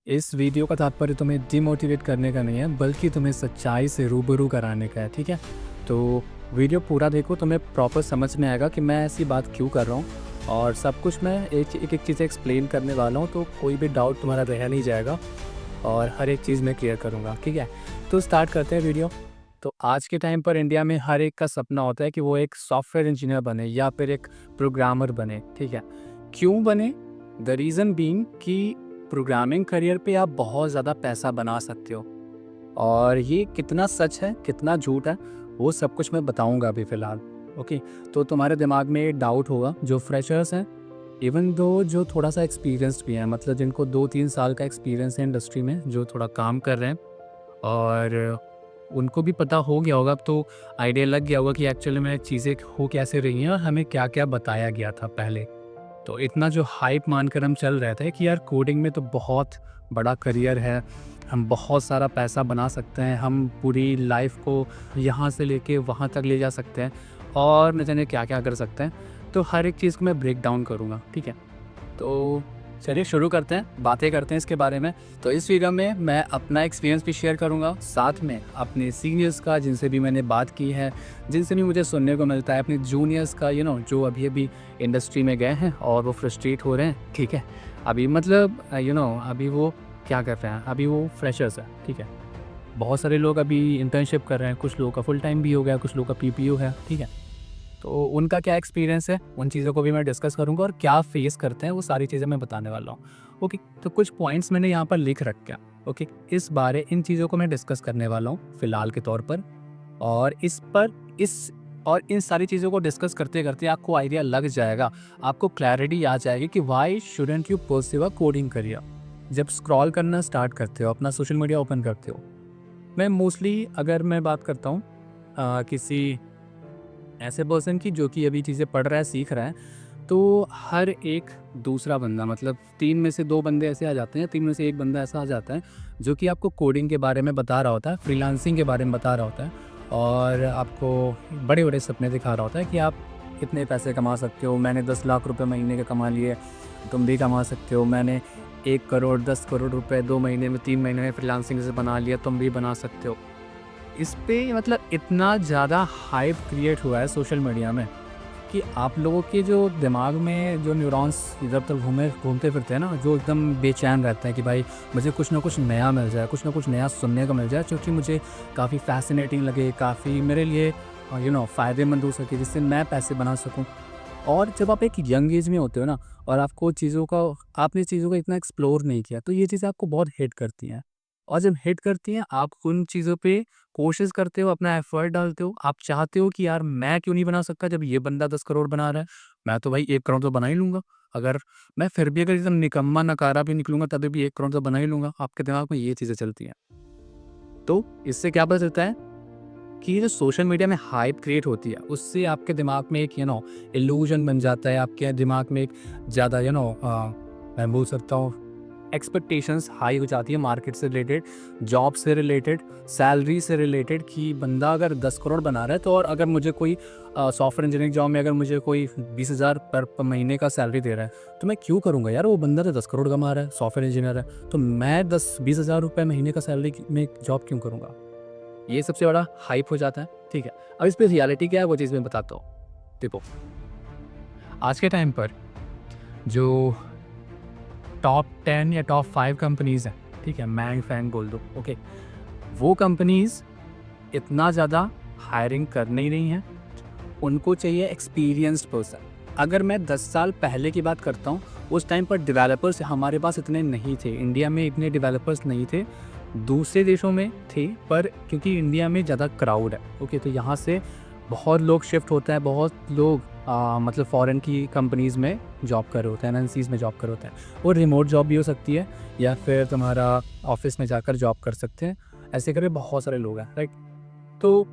इस वीडियो का तात्पर्य तुम्हें डिमोटिवेट करने का नहीं है, बल्कि तुम्हें सच्चाई से रूबरू कराने का है, ठीक है? तो वीडियो पूरा देखो, तुम्हें प्रॉपर समझ में आएगा कि मैं ऐसी बात क्यों कर रहा हूँ और सब कुछ मैं एक चीज़ एक्सप्लेन करने वाला हूँ, तो कोई भी डाउट तुम्हारा रह नहीं जाएगा और हर एक चीज़ मैं क्लियर करूँगा, ठीक है? तो स्टार्ट करते हैं वीडियो। तो आज के टाइम पर इंडिया में हर एक का सपना होता है कि वो एक सॉफ्टवेयर इंजीनियर बने या फिर एक प्रोग्रामर बने, ठीक है? क्यों बने? द रीज़न बीइंग कि प्रोग्रामिंग करियर पे आप बहुत ज़्यादा पैसा बना सकते हो और ये कितना सच है, कितना झूठ है, वो सब कुछ मैं बताऊँगा अभी फ़िलहाल, ओके? तो तुम्हारे दिमाग में एक डाउट होगा, जो फ्रेशर्स हैं, इवन दो जो थोड़ा-सा एक्सपीरियंस्ड भी हैं, मतलब जिनको 2-3 साल का एक्सपीरियंस है इंडस्ट्री में, जो थोड़ा काम कर रहे हैं और उनको भी पता हो गया होगा, अब तो आइडिया लग गया होगा कि एक्चुअली में चीज़ें हो कैसे रही हैं और हमें क्या-क्या बताया गया था पहले। तो इतना जो हाइप मानकर हम चल रहे थे कि यार कोडिंग में तो बहुत बड़ा करियर है, हम बहुत सारा पैसा बना सकते हैं, हम पूरी लाइफ को यहाँ से लेके वहाँ तक ले जा सकते हैं और न जाने क्या-क्या कर सकते हैं। तो हर एक चीज़ को मैं ब्रेक डाउन करूँगा, ठीक है? तो चलिए शुरू करते हैं, बातें करते हैं इसके बारे में। तो इस वीडियो में मैं अपना एक्सपीरियंस भी शेयर करूँगा, साथ में अपने सीनियर्स का जिनसे भी मैंने बात की है, जिनसे भी मुझे सुनने को मिलता है, अपने जूनियर्स का जो अभी-अभी इंडस्ट्री में गए हैं और वो फ्रस्ट्रेट हो रहे हैं, ठीक है? अभी मतलब अभी वो क्या कर रहे हैं, अभी वो फ्रेशर्स हैं, ठीक है? बहुत सारे लोग अभी इंटर्नशिप कर रहे हैं, कुछ लोगों का फुल टाइम भी हो गया, कुछ लोगों का पीपीयू है, ठीक है? तो उनका क्या एक्सपीरियंस है, उन चीज़ों को भी मैं डिस्कस करूँगा और क्या फेस करते हैं, वो सारी चीज़ें मैं बताने वाला हूँ। ओके, तो कुछ पॉइंट्स मैंने यहाँ पर लिख रखे हैं। ओके, इन चीज़ों को मैं डिस्कस करने वाला हूँ फिलहाल के तौर पर और इस और इन सारी चीज़ों को डिस्कस करते-करते आपको आइडिया लग जाएगा, आपको क्लैरिटी आ जाएगी कि why shouldn't you pursue a coding career. जब स्क्रॉल करना स्टार्ट करते हो, अपना सोशल मीडिया ओपन करते हो, मैं मोस्टली अगर मैं बात करता हूँ किसी ऐसे पर्सन की जो कि अभी चीज़ें पढ़ रहा है, सीख रहा है, तो हर एक दूसरा बंदा मतलब 3 में से 2 बंदे ऐसे आ जाते हैं, 3 में से 1 बंदा ऐसा आ जाता है, जो कि आपको कोडिंग के बारे में बता रहा होता है, फ्रीलांसिंग के बारे में बता रहा होता है और आपको बड़े-बड़े सपने दिखा रहा होता है कि आप इतने पैसे कमा सकते हो, मैंने 10 लाख रुपए महीने के कमा लिए, तुम भी कमा सकते हो, मैंने 1 करोड़, 10 करोड़ रुपए 2 महीने में, 3 महीने में फ्रीलांसिंग से बना लिया, तुम भी बना सकते हो। इस पे मतलब इतना ज़्यादा हाइप क्रिएट हुआ है सोशल मीडिया में कि आप लोगों के जो दिमाग में जो न्यूरॉन्स इधर-उधर घूमते फिरते हैं ना, जो एकदम बेचैन रहते हैं कि भाई मुझे कुछ ना कुछ नया मिल जाए, कुछ ना कुछ नया सुनने को मिल जाए, जो कि मुझे काफ़ी फ़ैसिनेटिंग लगे, काफ़ी मेरे लिए फ़ायदेमंद हो सके, जिससे मैं पैसे बना सकूँ। और जब आप एक यंग एज में होते हो ना और आपने चीज़ों को इतना एक्सप्लोर नहीं किया, तो ये चीज़ें आपको बहुत हिट करती हैं। और जब हिट करती हैं, आप उन चीज़ों पे कोशिश करते हो, अपना एफर्ट डालते हो, आप चाहते हो कि यार मैं क्यों नहीं बना सकता जब ये बंदा 10 करोड़ बना रहा है, मैं तो भाई 1 करोड़ तो बना ही लूँगा। अगर मैं फिर भी अगर एकदम निकम्मा नकारा भी निकलूँगा तभी भी 1 करोड़ तो बना ही लूँगा। आपके दिमाग में ये चीज़ें चलती हैं। तो इससे क्या पता चलता है कि ये जो सोशल मीडिया में हाइप क्रिएट होती है, उससे आपके दिमाग में एक इल्यूजन बन जाता है, आपके दिमाग में एक ज़्यादा मैं बोल सकता हूँ एक्सपेक्टेशंस हाई हो जाती है मार्केट से रिलेटेड, जॉब से रिलेटेड, सैलरी से रिलेटेड कि बंदा अगर 10 करोड़ बना रहा है, तो और अगर मुझे कोई सॉफ्टवेयर इंजीनियरिंग जॉब में अगर मुझे कोई 20,000 पर महीने का सैलरी दे रहा है, तो मैं क्यों करूँगा यार? वो बंदा तो 10 करोड़ कमा रहा है, सॉफ्टवेयर इंजीनियर है, तो मैं 10-20,000 रुपए महीने का सैलरी में जॉब क्यों करूँगा? ये सबसे बड़ा हाइप हो जाता है, ठीक है? अब इस पे रियलिटी क्या है वो चीज़ मैं बताता हूँ। देखो, आज के टाइम पर जो टॉप 10 या टॉप 5 कंपनीज़ हैं, ठीक है? मैंग-फैंग बोल दो, ओके? वो कंपनीज़ इतना ज़्यादा हायरिंग कर नहीं रही हैं, उनको चाहिए एक्सपीरियंस्ड पर्सन। अगर मैं 10 साल पहले की बात करता हूँ, उस टाइम पर डेवलपर्स हमारे पास इतने नहीं थे, इंडिया में इतने डेवलपर्स नहीं थे, दूसरे देशों में थे, पर क्योंकि इंडिया में ज़्यादा क्राउड है, ओके? तो यहाँ से बहुत लोग शिफ्ट होते हैं, बहुत लोग मतलब फ़ॉरेन की कंपनीज़ में जॉब कर रहे होते हैं, एमएनसीज़ में जॉब कर रहे होते हैं। वो रिमोट जॉब भी हो सकती है या फिर तुम्हारा ऑफ़िस में जाकर जॉब कर सकते हैं, ऐसे करके बहुत सारे लोग हैं, राइट? तो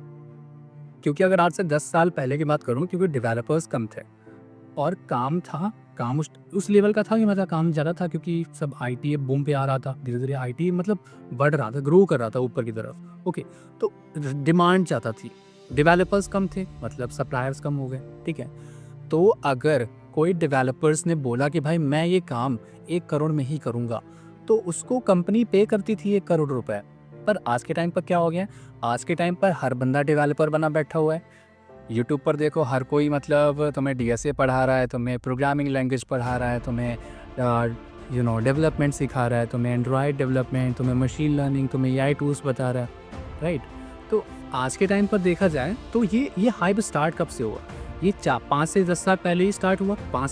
क्योंकि अगर आज से 10 साल पहले की बात करूँ, क्योंकि डेवलपर्स कम थे और काम था, काम उस लेवल का था कि मतलब काम ज़्यादा था क्योंकि सब आईटी बूम पे आ रहा था। धीरे-धीरे आईटी मतलब बढ़ रहा था, ग्रो कर रहा था ऊपर की तरफ। ओके, तो डिमांड ज़्यादा थी। डेवलपर्स कम थे, मतलब सप्लायर्स कम हो गए, ठीक है? तो अगर कोई डेवलपर्स ने बोला कि भाई मैं ये काम 1 करोड़ में ही करूँगा, तो उसको कंपनी पे करती थी 1 करोड़ रुपए। पर आज के टाइम पर क्या हो गया है, आज के टाइम पर हर बंदा डेवलपर बना बैठा हुआ है। यूट्यूब पर देखो हर कोई मतलब तुम्हें डीएसए पढ़ा रहा है, तुम्हें प्रोग्रामिंग लैंग्वेज पढ़ा रहा है, तुम्हें डेवलपमेंट सिखा रहा है, तुम्हें एंड्रॉयड डेवलपमेंट, तुम्हें मशीन लर्निंग, तुम्हें एआई टूल्स बता रहा है, राइट। तो आज के टाइम पर देखा जाए तो ये हाइप स्टार्ट कब से हुआ, ये 5 से 10 साल पहले ही स्टार्ट हुआ। 5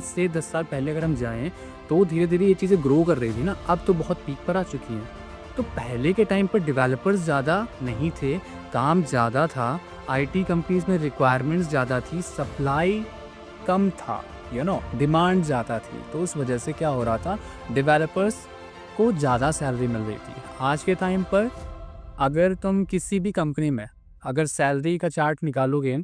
से 10 साल पहले अगर हम जाएँ तो धीरे धीरे ये चीज़ें ग्रो कर रही थी ना, अब तो बहुत पीक पर आ चुकी हैं। तो पहले के टाइम पर डेवलपर्स ज़्यादा नहीं थे, काम ज़्यादा था, आईटी कंपनीज़ में रिक्वायरमेंट्स ज़्यादा थी, सप्लाई कम था, डिमांड ज़्यादा थी। तो उस वजह से क्या हो रहा था, डेवलपर्स को ज़्यादा सैलरी मिल रही थी। आज के टाइम पर अगर तुम किसी भी कंपनी में अगर सैलरी का चार्ट निकालोगे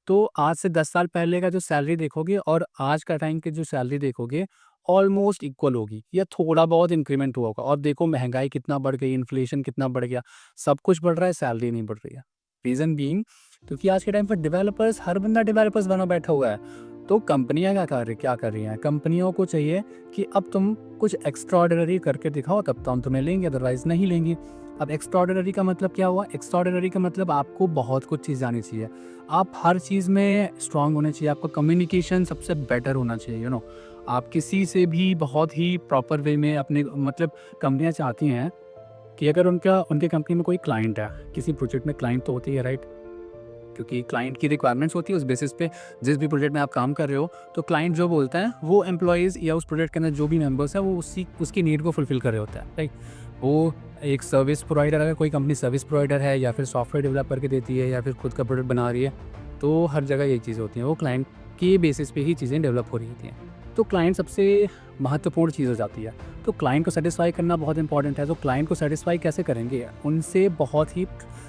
तो आज से 10 साल पहले का जो सैलरी देखोगे और आज का टाइम की जो सैलरी देखोगे ऑलमोस्ट इक्वल होगी या थोड़ा बहुत इंक्रीमेंट हुआ होगा। और देखो महंगाई कितना बढ़ गई, इन्फ्लेशन कितना बढ़ गया, सब कुछ बढ़ रहा है, सैलरी नहीं बढ़ रही है। रीज़न बीइंग क्योंकि आज के टाइम पर डेवलपर्स, हर बंदा डेवलपर्स बना बैठा हुआ है। तो कंपनियां क्या कर रही हैं, कंपनियों को चाहिए कि अब तुम कुछ एक्स्ट्राऑर्डिनरी करके दिखाओ, तब तो हम तुम्हें लेंगे, अदरवाइज नहीं लेंगे। अब एक्स्ट्राऑर्डिनरी का मतलब क्या हुआ, एक्स्ट्राऑर्डिनरी का मतलब आपको बहुत कुछ चीज़ आनी चाहिए, आप हर चीज़ में स्ट्रांग होने चाहिए, आपका कम्युनिकेशन सबसे बेटर होना चाहिए। आप किसी से भी बहुत ही प्रॉपर वे में अपने मतलब कंपनियां चाहती हैं कि अगर उनके कंपनी में कोई क्लाइंट है, किसी प्रोजेक्ट में क्लाइंट तो होती है, राइट, क्योंकि क्लाइंट की रिक्वायरमेंट्स होती है, उस बेसिस पे जिस भी प्रोजेक्ट में आप काम कर रहे हो तो क्लाइंट जो बोलता है वो एम्प्लॉयज़ या उस प्रोजेक्ट के अंदर जो भी मेंबर्स हैं वो उसकी नीड को फुलफिल कर रहे होता है, राइट। वो एक सर्विस प्रोवाइडर, अगर कोई कंपनी सर्विस प्रोवाइडर है या फिर सॉफ्टवेयर डेवलप करके देती है या फिर खुद का प्रोडक्ट बना रही है, तो हर जगह यही चीज़ होती है, वो क्लाइंट के बेसिस पे ही चीज़ें डेवलप हो रही होती हैं। तो क्लाइंट सबसे महत्वपूर्ण चीज़ हो जाती है। तो क्लाइंट को सेटिस्फाई करना बहुत इंपॉर्टेंट है। तो क्लाइंट को सेटिस्फाई कैसे करेंगे, उनसे बहुत ही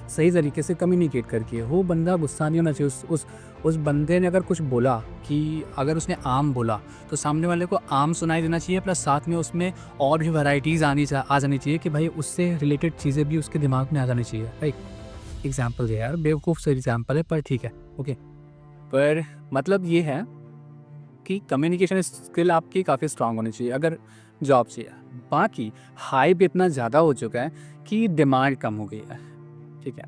सही तरीके से कम्युनिकेट करके। वो बंदा गुस्सा नहीं होना चाहिए। उस बंदे ने अगर कुछ बोला, कि अगर उसने आम बोला तो सामने वाले को आम सुनाई देना चाहिए, प्लस साथ में उसमें और भी वैराइटीज़ आ जानी चाहिए कि भाई उससे रिलेटेड चीज़ें भी उसके दिमाग में आ जानी चाहिए, राइट। एग्जाम्पल है यार, बेवकूफ़ से एग्जाम्पल है पर ठीक है, ओके। पर मतलब ये है कि कम्युनिकेशन स्किल आपकी काफ़ी स्ट्रांग होनी चाहिए अगर जॉब चाहिए। बाकी हाइप इतना ज़्यादा हो चुका है कि डिमांड कम हो गई है, ठीक है,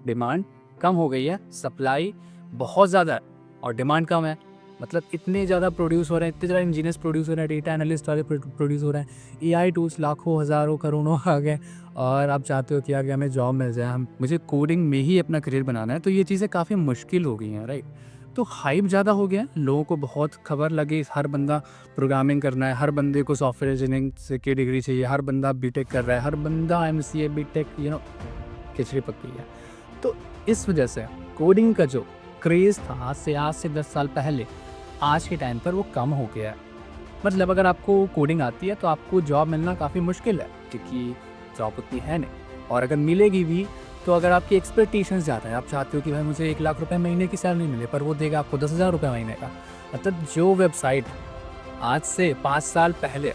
डिमांड कम हो गई है, सप्लाई बहुत ज़्यादा है और डिमांड कम है। मतलब इतने ज़्यादा प्रोड्यूस हो रहे हैं, इतने ज़्यादा इंजीनियर्स प्रोड्यूस हो रहे हैं, डेटा एनालिस्ट वाले प्रोड्यूस हो रहे हैं, एआई टूल्स लाखों हज़ारों करोड़ों आ गए और आप चाहते हो कि आगे हमें जॉब मिल जाए, मुझे कोडिंग में ही अपना करियर बनाना है, तो ये चीज़ें काफ़ी मुश्किल हो गई हैं, राइट। तो हाइप ज़्यादा हो गया है, लोगों को बहुत खबर लगी, हर बंदा प्रोग्रामिंग करना है, हर बंदे को सॉफ्टवेयर इंजीनियरिंग से की डिग्री चाहिए, हर बंदा बीटेक कर रहा है, हर बंदा एमसीए बीटेक खिचड़ी पक गई है। तो इस वजह से कोडिंग का जो क्रेज़ था आज से 10 साल पहले, आज के टाइम पर वो कम हो गया है। मतलब अगर आपको कोडिंग आती है तो आपको जॉब मिलना काफ़ी मुश्किल है, क्योंकि जॉब उतनी है नहीं, और अगर मिलेगी भी तो अगर आपकी एक्सपेक्टेशंस ज़्यादा है, आप चाहते हो कि भाई मुझे 1 लाख रुपए महीने की सैलरी मिले, पर वो देगा आपको 10,000 रुपये महीने का। मतलब जो वेबसाइट आज से 5 साल पहले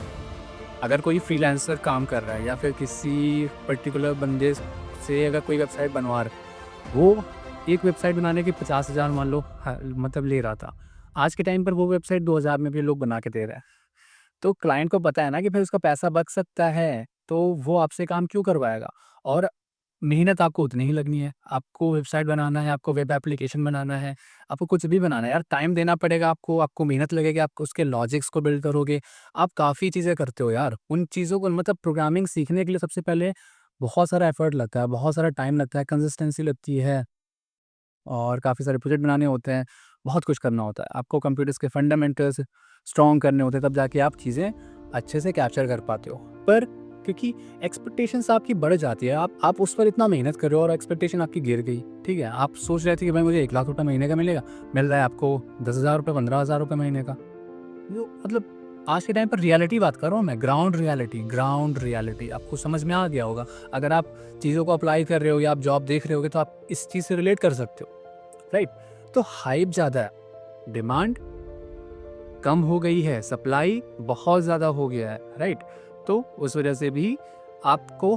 अगर कोई फ्रीलांसर काम कर रहा है या फिर किसी पर्टिकुलर बंदे से अगर कोई वेबसाइट बनवा रहा है, वो एक वेबसाइट बनाने के 50,000 मान लो मतलब ले रहा था, आज के टाइम पर वो वेबसाइट 2,000 में भी लोग बना के दे रहे हैं। तो क्लाइंट को पता है ना कि भाई उसका पैसा बच सकता है, तो वो आपसे काम क्यों करवाएगा। और मेहनत आपको उतनी ही लगनी है, आपको वेबसाइट बनाना है, आपको वेब एप्लीकेशन बनाना है, आपको कुछ भी बनाना है यार, टाइम देना पड़ेगा आपको मेहनत लगेगी, आप उसके लॉजिक्स को बिल्ड करोगे, आप काफ़ी चीज़ें करते हो यार। उन चीज़ों को मतलब प्रोग्रामिंग सीखने के लिए सबसे पहले बहुत सारा एफर्ट लगता है, बहुत सारा टाइम लगता है, कंसिस्टेंसी लगती है और काफ़ी सारे प्रोजेक्ट बनाने होते हैं, बहुत कुछ करना होता है। आपको कंप्यूटर्स के फंडामेंटल्स स्ट्रॉन्ग करने होते हैं, तब जाके आप चीज़ें अच्छे से कैप्चर कर पाते हो। पर क्योंकि एक्सपेक्टेशंस आपकी बढ़ जाती है, आप उस पर इतना मेहनत कर रहे हो और एक्सपेक्टेशन आपकी गिर गई, ठीक है। आप सोच रहे थे कि भाई मुझे 1 लाख रुपये महीने का मिलेगा, मिल रहा है आपको 10,000 रुपये, 15,000 रुपये महीने का। जो मतलब आज के टाइम पर रियलिटी बात कर रहा हूँ मैं, ग्राउंड रियलिटी आपको समझ में आ गया होगा। अगर आप चीज़ों को अप्लाई कर रहे हो या आप जॉब देख रहे होगे तो आप इस चीज़ से रिलेट कर सकते हो, राइट। तो हाइप ज़्यादा है, डिमांड कम हो गई है, सप्लाई बहुत ज़्यादा हो गया है, राइट। तो उस वजह से भी आपको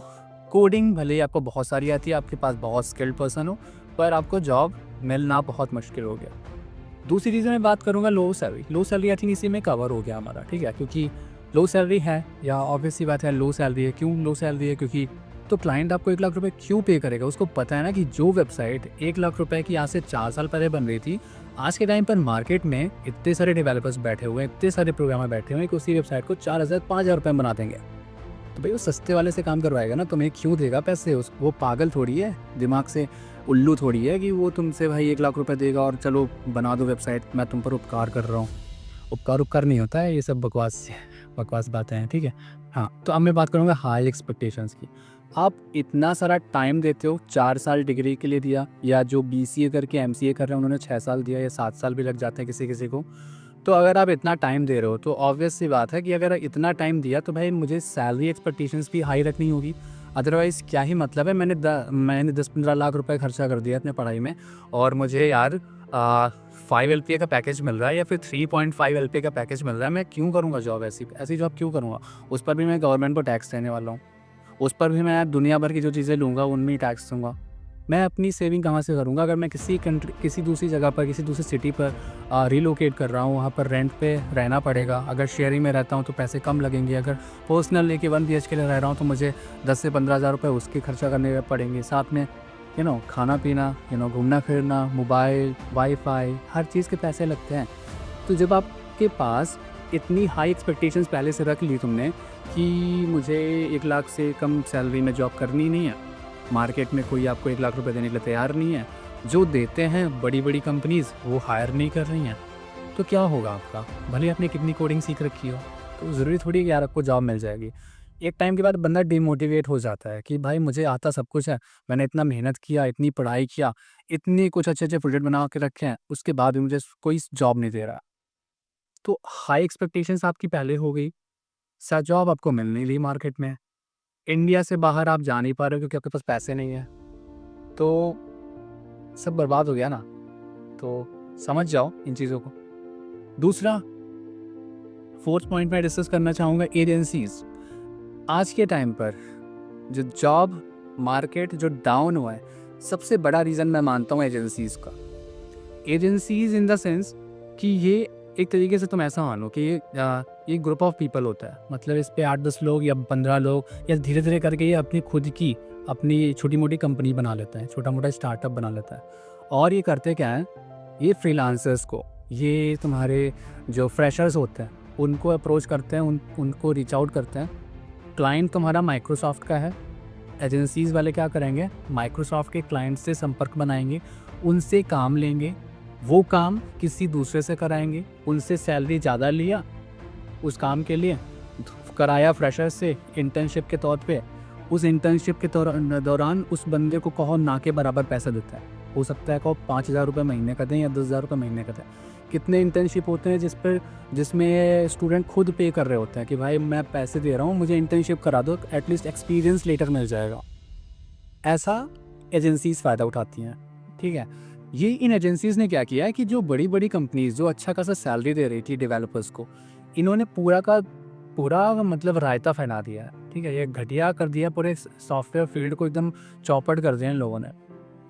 कोडिंग भले ही आपको बहुत सारी आती है, आपके पास बहुत स्किल्ड पर्सन हो, पर आपको जॉब मिलना बहुत मुश्किल हो गया। दूसरी चीज़ मैं बात करूँगा लो सैलरी आई थिंक इसी में कवर हो गया हमारा, ठीक है, क्योंकि लो सैलरी है या ऑब्वियस सी बात है लो सैलरी है। क्यों लो सैलरी है? क्योंकि तो क्लाइंट आपको 1 लाख रुपए क्यों पे करेगा? उसको पता है ना कि जो वेबसाइट 1 लाख रुपए की आज से 4 साल पहले बन रही थी, आज के टाइम पर मार्केट में इतने सारे डेवलपर्स बैठे हुए हैं, इतने सारे प्रोग्रामर बैठे हुए हैं कि उसी वेबसाइट को 4,000 5,000 रुपए में बना देंगे। तो भाई वो सस्ते वाले से काम करवाएगा ना, तुम्हें क्यों देगा पैसे? उस वो पागल थोड़ी है, दिमाग से उल्लू थोड़ी है कि वो तुमसे भाई 1 लाख रुपए देगा और चलो बना दो वेबसाइट, मैं तुम पर उपकार कर रहा हूँ। उपकार नहीं होता है, ये सब बकवास बकवास बातें हैं, ठीक है। हाँ, तो अब मैं बात करूँगा हाई एक्सपेक्टेशंस की। आप इतना सारा टाइम देते हो, 4 साल डिग्री के लिए दिया, या जो बीसीए करके एमसीए कर रहे हैं उन्होंने 6 साल दिया या 7 साल भी लग जाते हैं किसी किसी को। तो अगर आप इतना टाइम दे रहे हो तो ऑब्वियस सी बात है कि अगर इतना टाइम दिया तो भाई मुझे सैलरी एक्सपेक्टेशंस भी हाई रखनी होगी। अदरवाइज़ क्या ही मतलब है? मैंने 10-15 लाख रुपए खर्चा कर दिया अपने पढ़ाई में और मुझे यार 5 एलपीए का पैकेज मिल रहा है या फिर 3.5 एलपीए का पैकेज मिल रहा है। मैं क्यों करूँगा जॉब? ऐसी ऐसी जॉब क्यों करूँगा? उस पर भी मैं गवर्नमेंट को टैक्स देने वाला हूँ। उस पर भी मैं दुनिया भर की जो चीज़ें लूँगा उनमें ही टैक्स दूँगा। मैं अपनी सेविंग कहाँ से करूँगा? अगर मैं किसी दूसरी जगह पर, किसी दूसरी सिटी पर रिलोकेट कर रहा हूँ, वहाँ पर रेंट पे रहना पड़ेगा। अगर शेयरिंग में रहता हूँ तो पैसे कम लगेंगे। अगर पर्सनल लेके 1 बीएचके ले रह रहा हूँ तो मुझे 10 से 15,000 रुपये उसके खर्चा करने पड़ेंगे। साथ में खाना-पीना, घूमना-फिरना, मोबाइल, वाईफ़ाई, हर चीज़ के पैसे लगते हैं। तो जब आपके पास इतनी हाई एक्सपेक्टेशंस पहले से रख ली तुमने कि मुझे 1 लाख से कम सैलरी में जॉब करनी नहीं है, मार्केट में कोई आपको 1 लाख रुपए देने के लिए तैयार नहीं है, जो देते हैं बड़ी-बड़ी कंपनीज़ वो हायर नहीं कर रही हैं, तो क्या होगा आपका? भले आपने कितनी कोडिंग सीख रखी हो, तो ज़रूरी थोड़ी है कि यार आपको जॉब मिल जाएगी। एक टाइम के बाद बंदा डिमोटिवेट हो जाता है कि भाई मुझे आता सब कुछ है, मैंने इतना मेहनत किया, इतनी पढ़ाई किया, इतनी कुछ अच्छे-अच्छे प्रोजेक्ट बना के रखे हैं, उसके बाद भी मुझे कोई जॉब नहीं दे रहा। तो हाई एक्सपेक्टेशंस आपकी पहले हो गई, जॉब आपको मिल नहीं रही मार्केट में, इंडिया से बाहर आप जा नहीं पा रहे हो क्योंकि आपके पास पैसे नहीं है, तो सब बर्बाद हो गया ना। तो समझ जाओ इन चीज़ों को। दूसरा, फोर्थ पॉइंट मैं डिस्कस करना चाहूँगा एजेंसीज़। आज के टाइम पर जो जॉब मार्केट जो डाउन हुआ है, सबसे बड़ा रीज़न मैं मानता हूँ एजेंसीज़ का। एजेंसीज़ इन द सेंस कि ये एक तरीके से तुम ऐसा मानो कि ये ग्रुप ऑफ पीपल होता है। मतलब इस पे 8-10 लोग या 15 लोग या धीरे-धीरे करके ये अपनी खुद की अपनी छोटी-मोटी कंपनी बना लेता है, छोटा-मोटा स्टार्टअप बना लेता है। और ये करते क्या है, ये फ्रीलांसर्स को, ये तुम्हारे जो फ्रेशर्स होते हैं, उनको अप्रोच करते हैं, उनको रीच आउट करते हैं। क्लाइंट तुम्हारा माइक्रोसॉफ्ट का है, एजेंसीज़ वाले क्या करेंगे, माइक्रोसॉफ्ट के क्लाइंट से संपर्क बनाएँगे, उनसे काम लेंगे, वो काम किसी दूसरे से कराएँगे, उनसे सैलरी ज़्यादा लिया उस काम के लिए, कराया फ्रेशर से इंटर्नशिप के तौर पे, उस इंटर्नशिप के दौरान उस बंदे को कहो ना के बराबर पैसा देता है। हो सकता है कहो 5,000 रुपये महीने का दें या 10,000 रुपये महीने का दें। कितने इंटर्नशिप होते हैं जिसमें स्टूडेंट खुद पे कर रहे होते हैं कि भाई मैं पैसे दे रहा हूँ, मुझे इंटर्नशिप करा दो, एटलीस्ट एक्सपीरियंस लेटर मिल जाएगा। ऐसा एजेंसीज़ फ़ायदा उठाती हैं, ठीक है। ये इन एजेंसीज़ ने क्या किया है कि जो बड़ी-बड़ी कंपनीज़ जो अच्छा खासा सैलरी दे रही थी डेवलपर्स को, इन्होंने पूरा का पूरा मतलब रायता फैला दिया है, ठीक है। ये घटिया कर दिया, पूरे सॉफ्टवेयर फील्ड को एकदम चौपट कर दिया इन लोगों ने।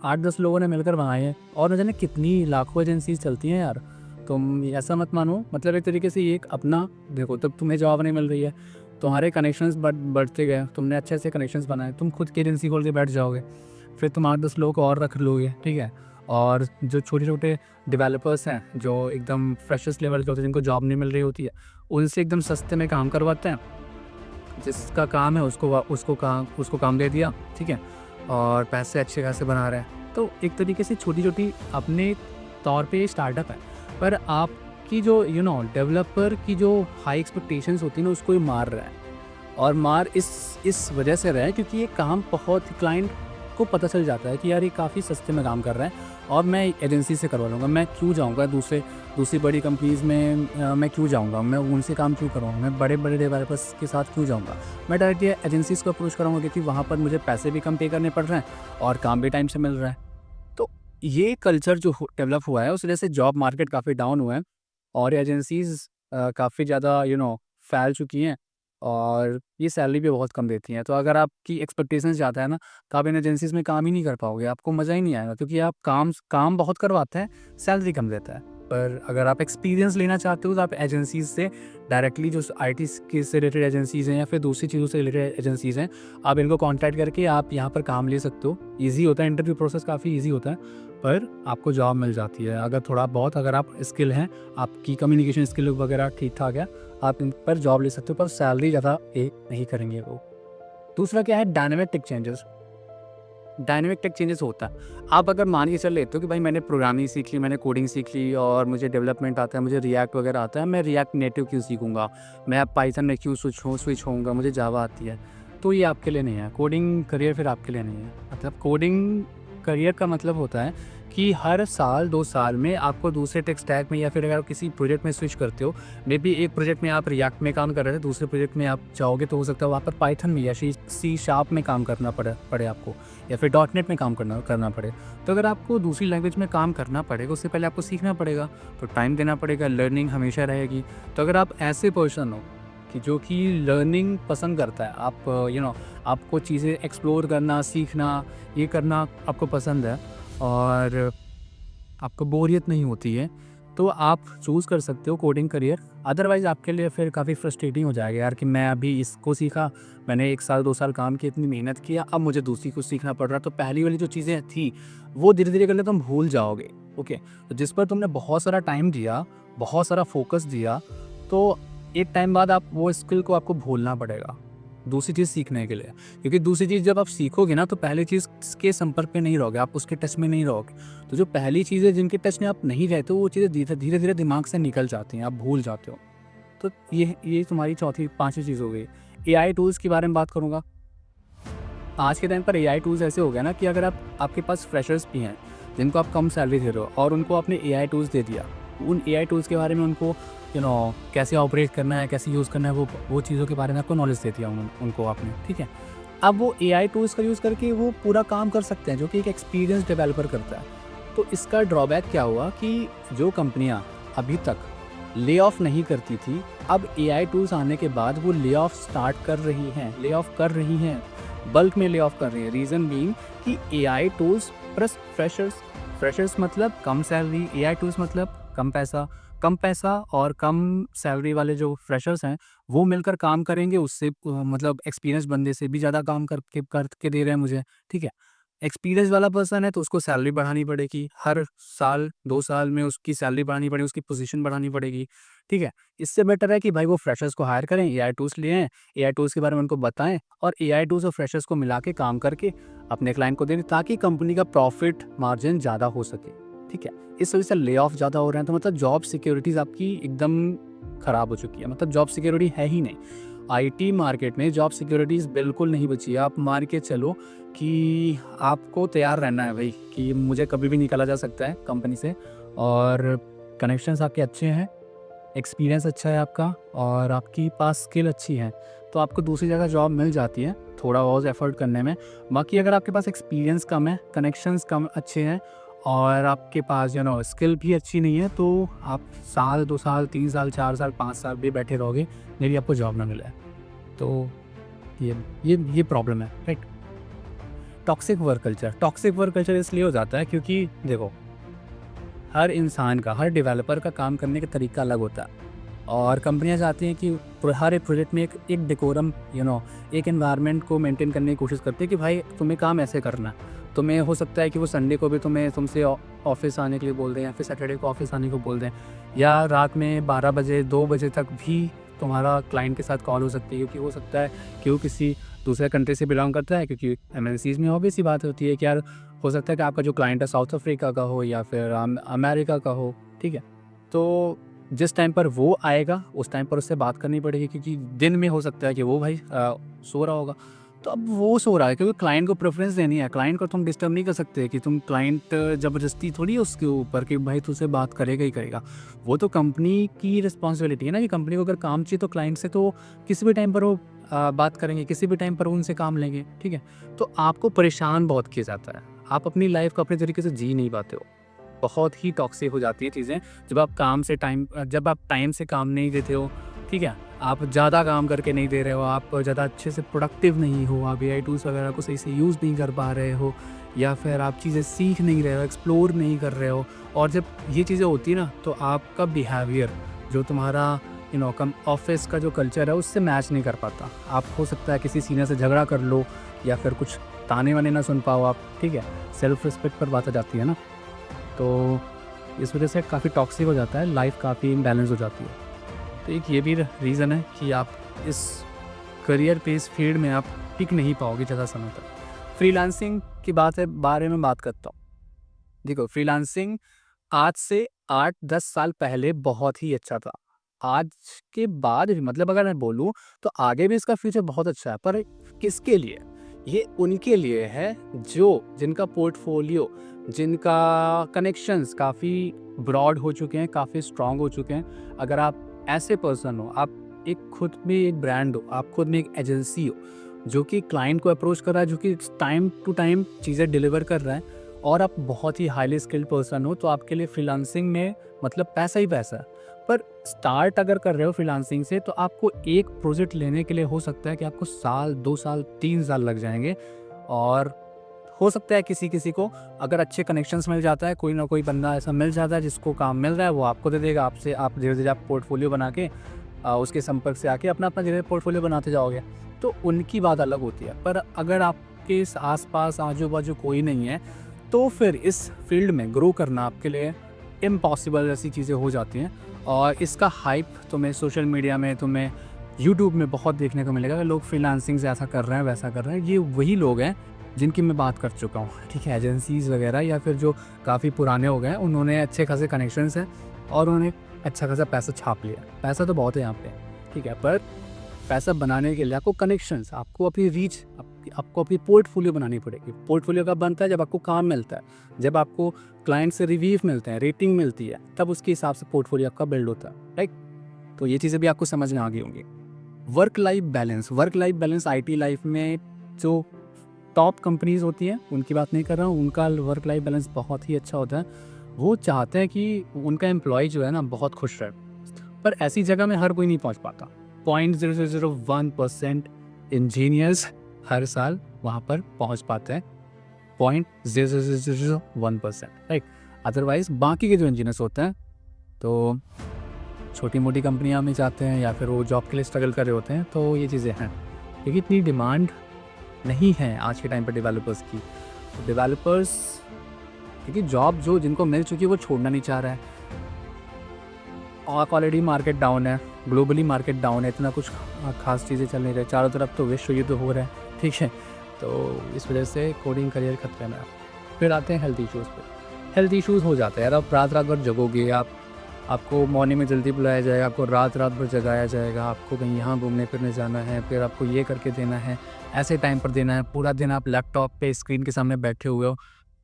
8-10 लोगों ने मिलकर बनाए हैं और न जाने कितनी लाखों एजेंसीज़ चलती हैं यार। तुम ऐसा मत मानो, मतलब एक तरीके से ये एक अपना देखो, तब तुम्हें जॉब नहीं मिल रही है, तुम्हारे कनेक्शंस बढ़ते गए, तुमने अच्छे से कनेक्शंस बनाए, तुम खुद की एजेंसी खोल के बैठ जाओगे, फिर तुम 8-10 लोग और रख लोगे, ठीक है। और जो छोटे-छोटे डेवलपर्स हैं, जो एकदम फ्रेशर्स लेवल के होते हैं, जिनको जॉब नहीं मिल रही होती है, उनसे एकदम सस्ते में काम करवाते हैं। जिसका काम है उसको काम दे दिया, ठीक है, और पैसे अच्छे खासे बना रहे हैं। तो एक तरीके से छोटी-छोटी अपने तौर पे स्टार्टअप है, पर आपकी जो डेवलपर की जो हाई एक्सपेक्टेशंस होती है ना, उसको ही मार रहा है। और मार इस वजह से रहा है क्योंकि ये काम बहुत क्लाइंट को पता चल जाता है कि यार ये काफ़ी सस्ते में काम कर रहा है और मैं एजेंसी से करवा लूँगा। मैं क्यों जाऊँगा दूसरी बड़ी कंपनीज़ में, मैं क्यों जाऊँगा? मैं उनसे काम क्यों करवाऊँ? मैं बड़े-बड़े डेवलपर्स के साथ क्यों जाऊँगा? मैं डायरेक्टली एजेंसीज़ को अप्रोच कराऊँगा क्योंकि वहाँ पर मुझे पैसे भी कम पे करने पड़ रहे हैं और काम भी टाइम से मिल रहा है। तो ये कल्चर जो डेवलप हुआ है उस वजह से जॉब मार्केट काफ़ी डाउन हुआ है और एजेंसीज़ काफ़ी ज़्यादा फैल चुकी हैं और ये सैलरी भी बहुत कम देती हैं। तो अगर आपकी एक्सपेक्टेशंस ज़्यादा है ना, तो आप इन एजेंसीज़ में काम ही नहीं कर पाओगे, आपको मज़ा ही नहीं आएगा क्योंकि आप काम बहुत करवाते हैं, सैलरी कम देता है। पर अगर आप एक्सपीरियंस लेना चाहते हो तो आप एजेंसीज़ से डायरेक्टली, जो आईटी के से रिलेटेड एजेंसीज़ हैं या फिर दूसरी चीज़ों से रिलेटेड एजेंसीज़ हैं, आप इनको कॉन्टैक्ट करके आप यहाँ पर काम ले सकते हो। ईज़ी होता है, इंटरव्यू प्रोसेस काफ़ी ईज़ी होता है, पर आपको जॉब मिल जाती है। अगर थोड़ा बहुत अगर आप स्किल हैं, आपकी कम्युनिकेशन स्किल वगैरह ठीक-ठाक है, आप इन पर जॉब ले सकते हो, पर सैलरी ज़्यादा पे नहीं करेंगे वो। दूसरा क्या है, dynamic tech changes. Dynamic tech changes होता है। आप अगर मान के चल लेते हो कि भाई मैंने प्रोग्रामिंग सीख ली, मैंने कोडिंग सीख ली और मुझे डेवलपमेंट आता है, मुझे रिएक्ट वगैरह आता है, मैं रिएक्ट नेटिव क्यों सीखूंगा, मैं अब पाइथन में क्यों स्विच होऊंगा, मुझे जावा आती है, तो ये आपके लिए नहीं है। कोडिंग करियर फिर आपके लिए नहीं है। मतलब कोडिंग करियर का मतलब होता है कि हर साल 2 साल में आपको दूसरे टेक स्टैक में या फिर अगर आप किसी प्रोजेक्ट में स्विच करते हो, मे बी एक प्रोजेक्ट में आप रिएक्ट में काम कर रहे थे, दूसरे प्रोजेक्ट में आप जाओगे तो हो सकता है वहाँ पर पाइथन में या सी शार्प में काम करना पड़े आपको, या फिर डॉट नेट में काम करना पड़े। तो अगर आपको दूसरी लैंग्वेज में काम करना पड़ेगा, उससे पहले आपको सीखना पड़ेगा, तो टाइम देना पड़ेगा, लर्निंग हमेशा रहेगी। तो अगर आप ऐसे पर्सन हो कि जो कि लर्निंग पसंद करता है, आप आपको चीज़ें एक्सप्लोर करना, सीखना, ये करना आपको पसंद है और आपको बोरियत नहीं होती है, तो आप चूज़ कर सकते हो कोडिंग करियर। अदरवाइज़ आपके लिए फिर काफ़ी फ्रस्ट्रेटिंग हो जाएगा यार कि मैं अभी इसको सीखा, मैंने 1 साल 2 साल काम किया, इतनी मेहनत किया, अब मुझे दूसरी कुछ सीखना पड़ रहा है। तो पहली वाली जो चीज़ें थी वो धीरे-धीरे करके तुम भूल जाओगे। ओके, तो जिस पर तुमने बहुत सारा टाइम दिया, बहुत सारा फोकस दिया, तो एक टाइम बाद आप वो स्किल को आपको भूलना पड़ेगा दूसरी चीज़ सीखने के लिए। क्योंकि दूसरी चीज़ जब आप सीखोगे ना, तो पहली चीज़ के संपर्क में नहीं रहोगे, आप उसके टच में नहीं रहोगे। तो जो पहली चीज़ें जिनके टच में आप नहीं रहते, वो चीज़ें धीरे धीरे दिमाग से निकल जाती हैं, आप भूल जाते हो। तो ये तुम्हारी चौथी पाँचवीं चीज़ हो गई। एआई टूल्स के बारे में बात करूँगा। आज के टाइम पर एआई टूल्स ऐसे हो गए ना कि अगर आपके पास फ्रेशर्स भी हैं जिनको आप कम सैलरी दे रहे हो और उनको आपने एआई टूल्स दे दिया, उन एआई टूल्स के बारे में उनको कैसे ऑपरेट करना है, कैसे यूज़ करना है, वो चीज़ों के बारे में आपको नॉलेज दे दिया उनको आपने, ठीक है। अब वो एआई टूल्स का यूज़ करके वो पूरा काम कर सकते हैं जो कि एक एक्सपीरियंस डेवलपर करता है। तो इसका ड्रॉबैक क्या हुआ कि जो कंपनियां अभी तक ले ऑफ नहीं करती थी, अब एआई टूल्स आने के बाद वो ले ऑफ कर रही हैं, बल्क में ले ऑफ कर रही है। रीज़न बीइंग कि एआई टूल्स प्लस फ्रेशर्स मतलब कम सैलरी, एआई टूल्स मतलब कम पैसा और कम सैलरी वाले जो फ्रेशर्स हैं वो मिलकर काम करेंगे, उससे मतलब एक्सपीरियंस बंदे से भी ज़्यादा काम करके दे रहे हैं मुझे, ठीक है। एक्सपीरियंस वाला पर्सन है तो उसको सैलरी बढ़ानी पड़ेगी, हर साल 2 साल में उसकी सैलरी बढ़ानी पड़ेगी, उसकी पोजीशन बढ़ानी पड़ेगी, ठीक है। इससे बेटर है कि भाई वो फ्रेशर्स को हायर करें, एआई टूल्स ले आएँ, एआई टूल्स के बारे में उनको बताएँ और एआई टूल्स और फ्रेशर्स को मिला के काम करके अपने क्लाइंट को दें, ताकि कंपनी का प्रॉफिट मार्जिन ज़्यादा हो सके, ठीक है। इस वजह से ले ऑफ ज़्यादा हो रहे हैं, तो मतलब जॉब सिक्योरिटीज़ आपकी एकदम ख़राब हो चुकी है, मतलब जॉब सिक्योरिटी है ही नहीं। आईटी मार्केट में जॉब सिक्योरिटीज़ बिल्कुल नहीं बची है। आप मान के चलो कि आपको तैयार रहना है भाई कि मुझे कभी भी निकाला जा सकता है कंपनी से, और कनेक्शंस आपके अच्छे हैं, एक्सपीरियंस अच्छा है आपका और आपकी पास स्किल अच्छी है, तो आपको दूसरी जगह जॉब मिल जाती है थोड़ा और एफर्ट करने में। बाकी अगर आपके पास एक्सपीरियंस कम है, कनेक्शंस कम अच्छे हैं और आपके पास स्किल भी अच्छी नहीं है, तो आप साल 2 साल 3 साल 4 साल 5 साल भी बैठे रहोगे, मेरी आपको जॉब ना मिले। तो ये प्रॉब्लम है, राइट। टॉक्सिक वर्क कल्चर इसलिए हो जाता है क्योंकि देखो, हर इंसान का, हर डेवलपर का काम करने का तरीका अलग होता है और कंपनियां चाहती हैं कि हर एक प्रोजेक्ट में एक डेकोरम एक एनवायरनमेंट को मेंटेन करने की कोशिश करती है कि भाई तुम्हें काम ऐसे करना है। तुम्हें हो सकता है कि वो संडे को भी तुमसे ऑफिस आने के लिए बोल दें, या फिर सैटरडे को ऑफिस आने को बोल दें, या रात में 12 बजे 2 बजे तक भी तुम्हारा क्लाइंट के साथ कॉल हो सकती है, क्योंकि हो सकता है कि वो किसी दूसरे कंट्री से बिलोंग करता है, क्योंकि एमएनसीज़ में ऑब्वियस सी बात होती है कि यार हो सकता है कि आपका जो क्लाइंट है साउथ अफ्रीका का हो या फिर अमेरिका का हो, ठीक है। तो जिस टाइम पर वो आएगा उस टाइम पर उससे बात करनी पड़ेगी, क्योंकि दिन में हो सकता है कि वो भाई सो रहा होगा, तो अब वो सो रहा है क्योंकि क्लाइंट को प्रेफरेंस देनी है। क्लाइंट को तुम डिस्टर्ब नहीं कर सकते कि तुम क्लाइंट ज़बरदस्ती थोड़ी है उसके ऊपर कि भाई तुझसे बात करेगा ही करेगा। वो तो कंपनी की रिस्पॉन्सिबिलिटी है ना कि कंपनी को अगर काम चाहिए तो क्लाइंट से तो किसी भी टाइम पर वो बात करेंगे, किसी भी टाइम पर उनसे काम लेंगे, ठीक है। तो आपको परेशान बहुत किया जाता है, आप अपनी लाइफ को अपने तरीके से जी नहीं पाते हो। बहुत ही टॉक्सिक हो जाती है चीज़ें जब आप टाइम से काम नहीं देते हो ठीक है? आप ज़्यादा काम करके नहीं दे रहे हो, आप ज़्यादा अच्छे से प्रोडक्टिव नहीं हो, आप एआई टूल्स वगैरह को सही से यूज़ नहीं कर पा रहे हो, या फिर आप चीज़ें सीख नहीं रहे हो, एक्सप्लोर नहीं कर रहे हो। और जब ये चीज़ें होती है ना, तो आपका बिहेवियर, जो तुम्हारा कम ऑफिस का जो कल्चर है, उससे मैच नहीं कर पाता। आप हो सकता है किसी सीनियर से झगड़ा कर लो, या फिर कुछ ताने वाने ना सुन पाओ आप, ठीक है? सेल्फ रिस्पेक्ट पर बात आ जाती है ना, तो इस वजह से काफ़ी टॉक्सिक हो जाता है, लाइफ काफ़ी इम्बैलेंस हो जाती है। तो एक ये भी रीज़न है कि आप इस करियर पे, इस फील्ड में आप टिक नहीं पाओगे ज़्यादा समय तक। फ्रीलांसिंग की बारे में बात करता हूँ। देखो, फ्रीलांसिंग आज से 8-10 साल पहले बहुत ही अच्छा था। आज के बाद भी, मतलब अगर मैं बोलूँ, तो आगे भी इसका फ्यूचर बहुत अच्छा है, पर किसके लिए? ये उनके लिए है जिनका पोर्टफोलियो, जिनका कनेक्शंस काफ़ी ब्रॉड हो चुके हैं, काफ़ी स्ट्रॉन्ग हो चुके हैं। अगर आप ऐसे पर्सन हो, आप एक खुद में एक ब्रांड हो, आप खुद में एक एजेंसी हो, जो कि क्लाइंट को अप्रोच कर रहा है, जो कि टाइम टू टाइम चीज़ें डिलीवर कर रहा है, और आप बहुत ही हाईली स्किल्ड पर्सन हो, तो आपके लिए फ्रीलांसिंग में मतलब पैसा ही पैसा है। पर स्टार्ट अगर कर रहे हो फ्रीलांसिंग से, तो आपको एक प्रोजेक्ट लेने के लिए हो सकता है कि आपको साल, 2 साल, 3 साल लग जाएंगे। और हो सकता है किसी को अगर अच्छे कनेक्शंस मिल जाता है, कोई ना कोई बंदा ऐसा मिल जाता है जिसको काम मिल रहा है, वो आपको दे देगा। आपसे आप धीरे-धीरे आप पोर्टफोलियो बना के उसके संपर्क से आके अपना धीरे पोर्टफोलियो बनाते जाओगे, तो उनकी बात अलग होती है। पर अगर आपके आस-पास, आजू-बाजू कोई नहीं है, तो फिर इस फील्ड में ग्रो करना आपके लिए इम्पॉसिबल जैसी चीज़ें हो जाती हैं। और इसका हाइप तुम्हें सोशल मीडिया में, तुम्हें यूट्यूब में बहुत देखने को मिलेगा कि लोग फ्रीलांसिंग से ऐसा कर रहे हैं, वैसा कर रहे हैं। ये वही लोग हैं जिनकी मैं बात कर चुका हूँ, ठीक है? एजेंसीज़ वगैरह, या फिर जो काफ़ी पुराने हो गए हैं, उन्होंने अच्छे खासे कनेक्शंस हैं और उन्होंने अच्छा खासा पैसा छाप लिया। पैसा तो बहुत है यहाँ पे, ठीक है? पर पैसा बनाने के लिए आपको कनेक्शंस, आपको अपनी रीच, आपको अपनी पोर्टफोलियो बनानी पड़ेगी। पोर्टफोलियो कब बनता है? जब आपको काम मिलता है, जब आपको क्लाइंट से रिव्यू मिलते हैं, रेटिंग मिलती है, तब उसके हिसाब से पोर्टफोलियो आपका बिल्ड होता है, राइट? तो ये चीज़ें भी आपको समझ में आ गई होंगी। Work life balance IT life में जो टॉप कंपनीज होती हैं, उनकी बात नहीं कर रहा हूँ, उनका वर्क लाइफ बैलेंस बहुत ही अच्छा होता है। वो चाहते हैं कि उनका एम्प्लॉय जो है ना, बहुत खुश रहे। पर ऐसी जगह में हर कोई नहीं पहुँच पाता। 0.0001% इंजीनियर्स हर साल वहाँ पर पहुँच पाते हैं, 0.0001%, राइट? अदरवाइज बाकी के जो इंजीनियर्स होते हैं, तो छोटी मोटी कंपनियाँ में जाते हैं, या फिर वो जॉब के लिए स्ट्रगल कर रहे होते हैं। तो ये चीज़ें हैं, क्योंकि इतनी डिमांड नहीं है आज के टाइम पर डेवलपर्स की। डेवलपर्स, क्योंकि जॉब जो जिनको मिल चुकी है, वो छोड़ना नहीं चाह रहा है। और ऑलरेडी मार्केट डाउन है, ग्लोबली मार्केट डाउन है, इतना कुछ खास चीज़ें चल नहीं रही, चारों तरफ तो विश्व युद्ध हो रहा है, ठीक है? तो इस वजह से कोडिंग करियर खतरे में है। फिर आते हैं हेल्थ इश्यूज़ पे। हेल्थ इश्यूज़ हो जाते हैं यार, आप रात भर जगोगे, आपको मॉर्निंग में जल्दी बुलाया जाएगा, आपको रात भर जगाया जाएगा, आपको कहीं यहाँ घूमने फिरने जाना है, फिर आपको ये करके देना है, ऐसे टाइम पर देना है, पूरा दिन आप लैपटॉप पे स्क्रीन के सामने बैठे हुए हो।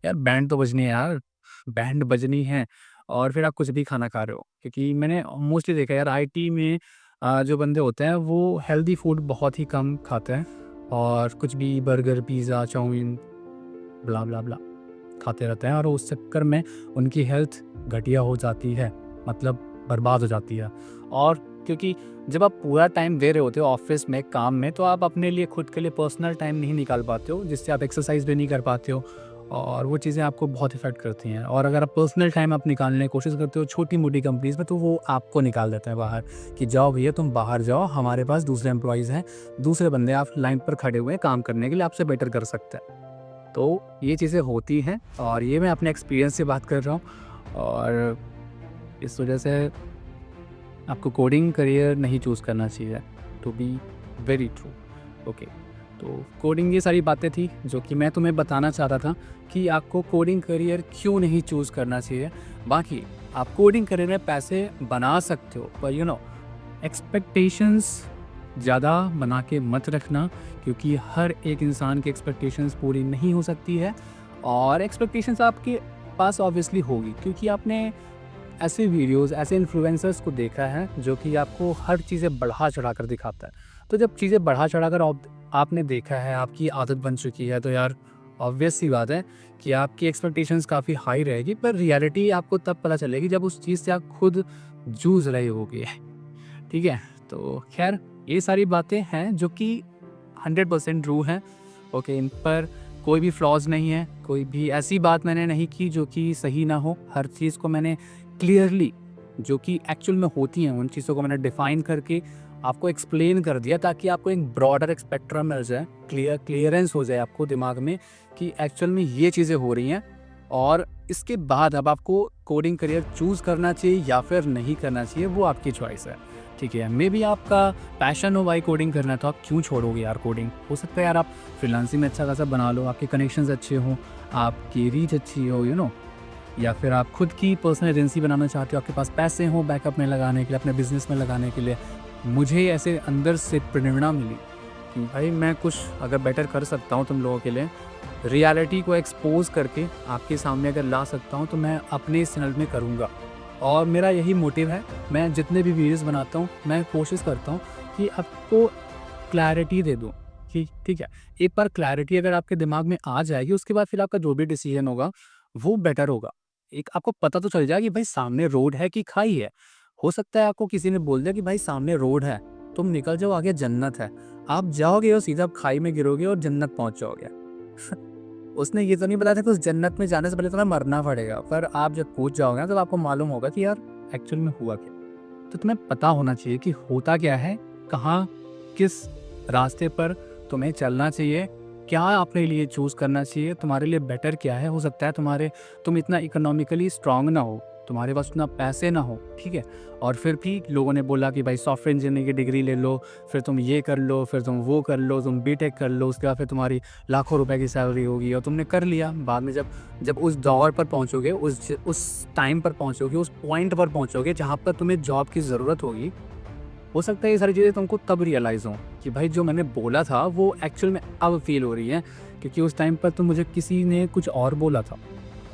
यार बैंड तो बजनी है यार, बैंड बजनी है। और फिर आप कुछ भी खाना खा रहे हो, क्योंकि मैंने मोस्टली देखा है यार, आईटी में जो बंदे होते हैं, वो हेल्दी फूड बहुत ही कम खाते हैं, और कुछ भी बर्गर, पिज़्ज़ा, चाउमीन, ब्ला ब्ला ब्ला खाते रहते हैं, और उस चक्कर में उनकी हेल्थ घटिया हो जाती है, मतलब बर्बाद हो जाती है। और क्योंकि जब आप पूरा टाइम दे रहे होते हो ऑफिस में, काम में, तो आप अपने लिए, खुद के लिए पर्सनल टाइम नहीं निकाल पाते हो, जिससे आप एक्सरसाइज भी नहीं कर पाते हो, और वो चीज़ें आपको बहुत इफेक्ट करती हैं। और अगर आप पर्सनल टाइम आप निकालने की कोशिश करते हो छोटी मोटी कंपनीज़ में, तो वो आपको निकाल देता है बाहर, कि जाओ भैया तुम बाहर जाओ, हमारे पास दूसरे एम्प्लॉयज़ हैं, दूसरे बंदे आप लाइन पर खड़े हुए हैं काम करने के लिए, आपसे बेटर कर सकते हैं। तो ये चीज़ें होती हैं, और ये मैं अपने एक्सपीरियंस से बात कर रहा हूँ। और इस वजह से आपको कोडिंग करियर नहीं चूज़ करना चाहिए, to be very true. Okay, तो कोडिंग, ये सारी बातें थी जो कि मैं तुम्हें बताना चाहता था कि आपको कोडिंग करियर क्यों नहीं चूज़ करना चाहिए। बाकी आप कोडिंग करियर में पैसे बना सकते हो, पर एक्सपेक्टेशंस ज़्यादा बना के मत रखना, क्योंकि हर एक इंसान की एक्सपेक्टेशंस पूरी नहीं हो सकती है। और एक्सपेक्टेशंस आपके पास ऑब्वियसली होगी, क्योंकि आपने ऐसे वीडियोस, ऐसे इन्फ्लुएंसर्स को देखा है जो कि आपको हर चीज़ें बढ़ा चढ़ा कर दिखाता है। तो जब चीज़ें बढ़ा चढ़ा कर आपने देखा है, आपकी आदत बन चुकी है, तो यार ऑब्वियस सी बात है कि आपकी एक्सपेक्टेशंस काफ़ी हाई रहेगी। पर रियलिटी आपको तब पता चलेगी जब उस चीज़ से आप खुद जूझ रहे होगे, ठीक है? तो खैर ये सारी बातें हैं जो कि 100% ट्रू हैं। ओके, इन पर कोई भी फ्लॉज नहीं है, कोई भी ऐसी बात मैंने नहीं की जो कि सही ना हो। हर चीज़ को मैंने क्लियरली जो कि एक्चुअल में होती हैं उन चीज़ों को मैंने डिफ़ाइन करके आपको एक्सप्लेन कर दिया, ताकि आपको एक ब्रॉडर स्पेक्ट्रम मिल जाए, क्लियरेंस हो जाए आपको दिमाग में कि एक्चुअल में ये चीज़ें हो रही हैं। और इसके बाद अब आपको कोडिंग करियर चूज़ करना चाहिए या फिर नहीं करना चाहिए, वो आपकी चॉइस है। ठीक है, मे बी आपका पैशन हो भाई कोडिंग करना, तो आप क्यों छोड़ोगे यार कोडिंग। हो सकता है यार आप फ्रीलांसिंग में अच्छा खासा बना लो, आपके कनेक्शंस अच्छे हों, आपकी रीच अच्छी हो, या फिर आप खुद की पर्सनल एजेंसी बनाना चाहते हो, आपके पास पैसे हों बैकअप में लगाने के लिए, अपने बिजनेस में लगाने के लिए। मुझे ऐसे अंदर से प्रेरणा मिली कि भाई मैं कुछ अगर बेटर कर सकता हूँ तुम लोगों के लिए, रियलिटी को एक्सपोज करके आपके सामने अगर ला सकता हूँ, तो मैं अपने इस चैनल में करूँगा। और मेरा यही मोटिव है। मैं जितने भी वीडियोस बनाता हूँ, मैं कोशिश करता हूँ कि आपको क्लैरिटी दे दूँ कि ठीक है, एक बार क्लैरिटी अगर आपके दिमाग में आ जाएगी, उसके बाद फिर आपका जो भी डिसीजन होगा वो बेटर होगा। एक आपको पता तो चल जाएगा कि भाई सामने रोड है कि खाई है। हो सकता है आपको किसी ने बोल दिया कि भाई सामने रोड है, तुम निकल जाओ, आगे जन्नत है। आप जाओगे और सीधा खाई में गिरोगे और जन्नत पहुंच जाओगे। उसने ये तो नहीं बताया था कि उस जन्नत में जाने से पहले तुम्हें मरना पड़ेगा, पर आप जब पहुंच जाओगे ना, तब आपको मालूम होगा कि यार एक्चुअल में हुआ क्या। तो तुम्हें पता होना चाहिए कि होता क्या है, कहाँ किस रास्ते पर तुम्हें चलना चाहिए, क्या अपने लिए चूज़ करना चाहिए, तुम्हारे लिए बेटर क्या है। हो सकता है तुम इतना इकोनॉमिकली स्ट्रांग ना हो, तुम्हारे पास उतना पैसे ना हो, ठीक है, और फिर भी लोगों ने बोला कि भाई सॉफ्टवेयर इंजीनियरिंग की डिग्री ले लो, फिर तुम ये कर लो, फिर तुम वो कर लो, तुम बीटेक कर लो, उसके बाद फिर तुम्हारी लाखों रुपए की सैलरी होगी, और तुमने कर लिया। बाद में जब उस दौर पर पहुंचोगे, उस टाइम पर पहुंचोगे, उस पॉइंट पर पहुंचोगे जहाँ पर तुम्हें जॉब की ज़रूरत होगी, हो सकता है ये सारी चीज़ें तुमको तब रियलाइज़ हों कि भाई जो मैंने बोला था वो एक्चुअल में अब फील हो रही है, क्योंकि उस टाइम पर तो मुझे किसी ने कुछ और बोला था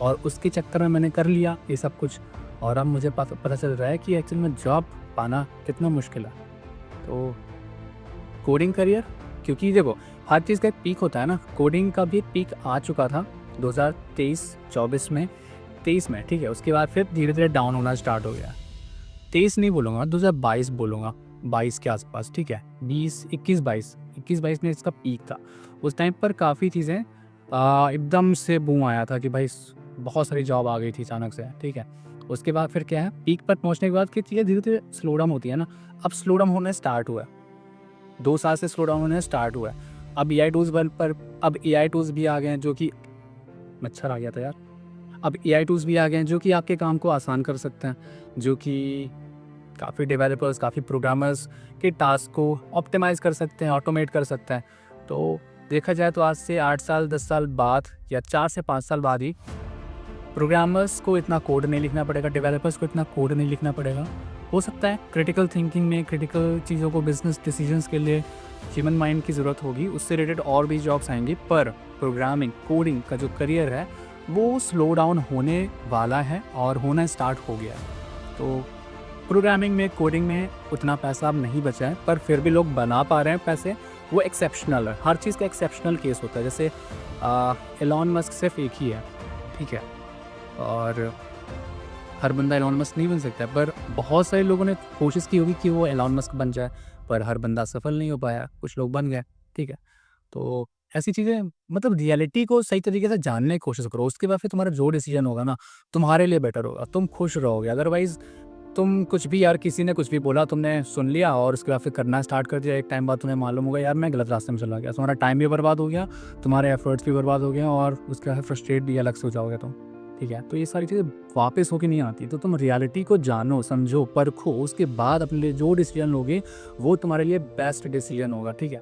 और उसके चक्कर में मैंने कर लिया ये सब कुछ, और अब मुझे पता चल रहा है कि एक्चुअल में जॉब पाना कितना मुश्किल है। तो कोडिंग करियर, क्योंकि देखो हर चीज़ का एक पीक होता है ना, कोडिंग का भी पीक आ चुका था 2023-24 में, 23 में, ठीक है। उसके बाद फिर धीरे धीरे डाउन होना स्टार्ट हो गया। 23 नहीं बोलूँगा, 2022 बोलूँगा, 22 के आसपास, ठीक है, 21-22 में इसका पीक था। उस टाइम पर काफ़ी चीज़ें एकदम से बूम आया था कि भाई बहुत सारी जॉब आ गई थी अचानक से, ठीक है। उसके बाद फिर क्या है, पीक पर पहुंचने के बाद कि चीज़ें धीरे धीरे स्लो डाउन होती है ना, अब स्लो डाउन होने स्टार्ट हुआ है, 2 साल से स्लो डाउन होने स्टार्ट हुआ है। अब AI टूल्स भी आ गए हैं, जो कि मच्छर आ गया था यार। अब AI टूल्स भी आ गए हैं जो कि आपके काम को आसान कर सकते हैं, जो कि काफ़ी डेवलपर्स, काफ़ी प्रोग्रामर्स के टास्क को ऑप्टिमाइज़ कर सकते हैं, ऑटोमेट कर सकते हैं। तो देखा जाए तो आज से 8 साल 10 साल बाद या 4 से 5 साल बाद ही प्रोग्रामर्स को इतना कोड नहीं लिखना पड़ेगा, डेवलपर्स को इतना कोड नहीं लिखना पड़ेगा। हो सकता है क्रिटिकल थिंकिंग में, क्रिटिकल चीज़ों को, बिजनेस डिसीजंस के लिए ह्यूमन माइंड की ज़रूरत होगी, उससे रिलेटेड और भी जॉब्स आएंगी, पर प्रोग्रामिंग, कोडिंग का जो करियर है वो स्लो डाउन होने वाला है और होना स्टार्ट हो गया है। तो प्रोग्रामिंग में, कोडिंग में उतना पैसा अब नहीं बचा है, पर फिर भी लोग बना पा रहे हैं पैसे, वो एक्सेप्शनल है। हर चीज़ का एक्सेप्शनल केस होता है। जैसे एलॉन मस्क सिर्फ एक ही है, ठीक है, और हर बंदा एलॉन मस्क नहीं बन सकता है, पर बहुत सारे लोगों ने कोशिश की होगी कि वो एलॉन मस्क बन जाए, पर हर बंदा सफल नहीं हो पाया, कुछ लोग बन गए, ठीक है। तो ऐसी चीज़ें, मतलब रियलिटी को सही तरीके से जानने की कोशिश करो, उसके बाद फिर तुम्हारा जो डिसीजन होगा ना, तुम्हारे लिए बेटर होगा, तुम खुश रहोगे। अदरवाइज़ तुम कुछ भी, यार किसी ने कुछ भी बोला, तुमने सुन लिया और उसके बाद फिर करना स्टार्ट कर दिया, एक टाइम बाद तुम्हें मालूम होगा यार मैं गलत रास्ते में चला गया, तुम्हारा टाइम भी बर्बाद हो गया, तुम्हारे एफर्ट्स भी बर्बाद हो गए, और उसके बाद फ्रस्ट्रेट भी अलग से हो जाओगे तुम, ठीक है। तो ये सारी चीज़ें वापस होके नहीं आती। तो तुम रियलिटी को जानो, समझो, परखो, उसके बाद अपने लिए जो डिसीजन लोगे वो तुम्हारे लिए बेस्ट डिसीजन होगा, ठीक है।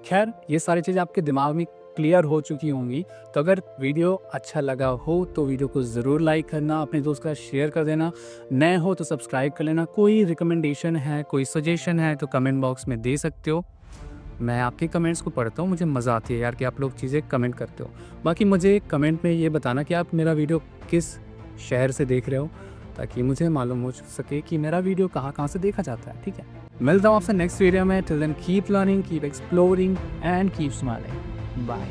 खैर, ये सारी चीज़ें आपके दिमाग में क्लियर हो चुकी होंगी। तो अगर वीडियो अच्छा लगा हो तो वीडियो को ज़रूर लाइक करना, अपने दोस्त का शेयर कर देना, नए हो तो सब्सक्राइब कर लेना। कोई रिकमेंडेशन है, कोई सजेशन है तो कमेंट बॉक्स में दे सकते हो। मैं आपके कमेंट्स को पढ़ता हूँ, मुझे मज़ा आती है यार कि आप लोग चीज़ें कमेंट करते हो। बाकी मुझे कमेंट में ये बताना कि आप मेरा वीडियो किस शहर से देख रहे हो, ताकि मुझे मालूम हो सके कि मेरा वीडियो कहाँ से देखा जाता है, ठीक है। मिलता हूँ आपसे नेक्स्ट वीडियो में। Till then keep learning, keep exploring and keep smiling. Bye.